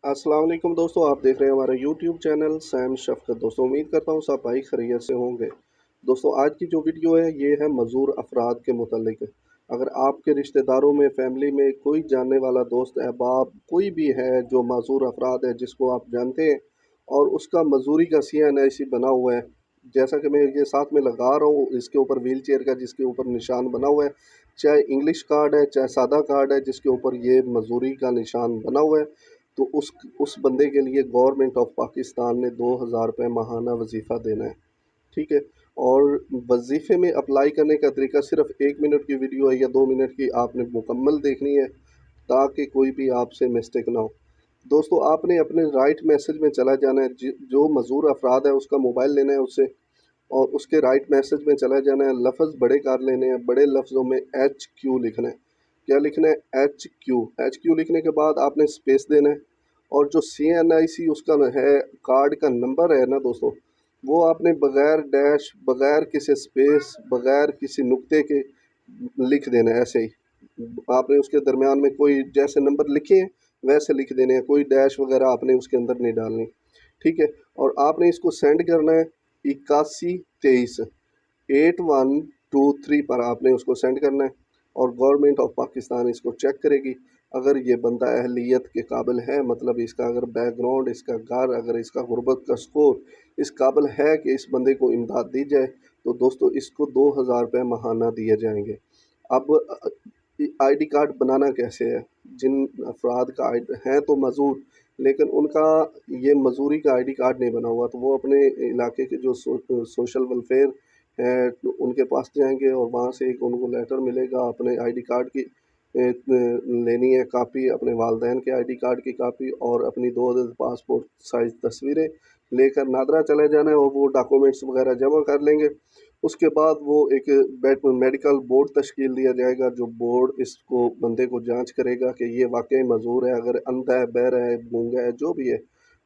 अस्सलाम वालेकुम दोस्तों, आप देख रहे हैं हमारा यूट्यूब चैनल सैम शफ़क़त। दोस्तों उम्मीद करता हूँ सब भाई खैरियत से होंगे। दोस्तों आज की जो वीडियो है ये है मज़दूर अफराद के मुतल्लिक़। अगर आपके रिश्तेदारों में, फैमिली में कोई जानने वाला दोस्त, अहबाब कोई भी है जो मज़दूर अफराद है जिसको आप जानते हैं और उसका मज़दूरी का CNIC बना हुआ है, जैसा कि मैं ये साथ में लगा रहा हूँ, इसके ऊपर व्हील चेयर का जिसके ऊपर निशान बना हुआ है, चाहे इंग्लिश कार्ड है चाहे सादा कार्ड है जिसके ऊपर ये मज़दूरी का निशान बना हुआ है, तो उस बंदे के लिए गवर्नमेंट ऑफ पाकिस्तान ने 2000 रुपये माहाना वजीफ़ा देना है। ठीक है। और वजीफ़े में अप्लाई करने का तरीका सिर्फ 1 मिनट की वीडियो है या 2 मिनट की, आपने मुकम्मल देखनी है ताकि कोई भी आपसे मिस्टेक ना हो। दोस्तों आपने अपने राइट मैसेज में चला जाना है, जो मज़दूर अफराद है उसका मोबाइल लेना है उससे, और उसके राइट मैसेज में चला जाना है। लफ्ज़ बड़े कर लेने हैं, बड़े लफ्ज़ों में HQ लिखना है। क्या लिखना है? HQ लिखने के बाद आपने स्पेस देना है, और जो CNIC उसका है, कार्ड का नंबर है ना दोस्तों, वो आपने बगैर डैश, बगैर किसी स्पेस, बगैर किसी नुक्ते के लिख देना है ऐसे ही। आपने उसके दरमियान में कोई जैसे नंबर लिखे हैं वैसे लिख देने हैं, कोई डैश वगैरह आपने उसके अंदर नहीं डालनी। ठीक है। और आपने इसको सेंड करना है 8123 8123 पर आपने उसको सेंड करना है, और गवर्नमेंट ऑफ पाकिस्तान इसको चेक करेगी। अगर ये बंदा अहलियत के काबिल है, मतलब इसका अगर बैकग्राउंड, इसका घर, अगर इसका गुर्बत का स्कोर इस काबिल है कि इस बंदे को इमदाद दी जाए, तो दोस्तों इसको 2000 रुपये माहाना दिए जाएंगे। अब ID कार्ड बनाना कैसे है? जिन अफराद का हैं तो मज़दूर, लेकिन उनका ये मज़दूरी का ID कार्ड नहीं बना हुआ, तो वो अपने इलाके के जो सोशल वेलफेयर है तो उनके पास जाएंगे और वहाँ से एक उनको लेटर मिलेगा अपने ID कार्ड की लेनी है कापी, अपने वालदैन के ID कार्ड की कापी और अपनी 2 अदद पासपोर्ट साइज़ तस्वीरें लेकर नादरा चले जाना है, और वो डॉक्यूमेंट्स वगैरह जमा कर लेंगे। उसके बाद वो एक मेडिकल बोर्ड तश्कील दिया जाएगा, जो बोर्ड इसको बंदे को जांच करेगा कि ये वाकई मज़दूर है। अगर अंधा है, बहरा है, गूंगा है, जो भी है,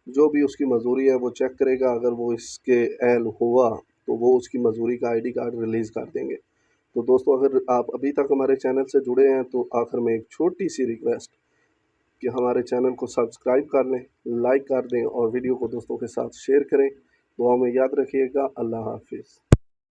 जो भी उसकी मजदूरी है वो चेक करेगा। अगर वो इसके अहल हुआ तो वो उसकी मजदूरी का ID कार्ड रिलीज़ कर देंगे। तो दोस्तों अगर आप अभी तक हमारे चैनल से जुड़े हैं तो आखिर में एक छोटी सी रिक्वेस्ट कि हमारे चैनल को सब्सक्राइब कर लें, लाइक कर दें और वीडियो को दोस्तों के साथ शेयर करें। दुआ में याद रखिएगा। अल्लाह हाफिज़।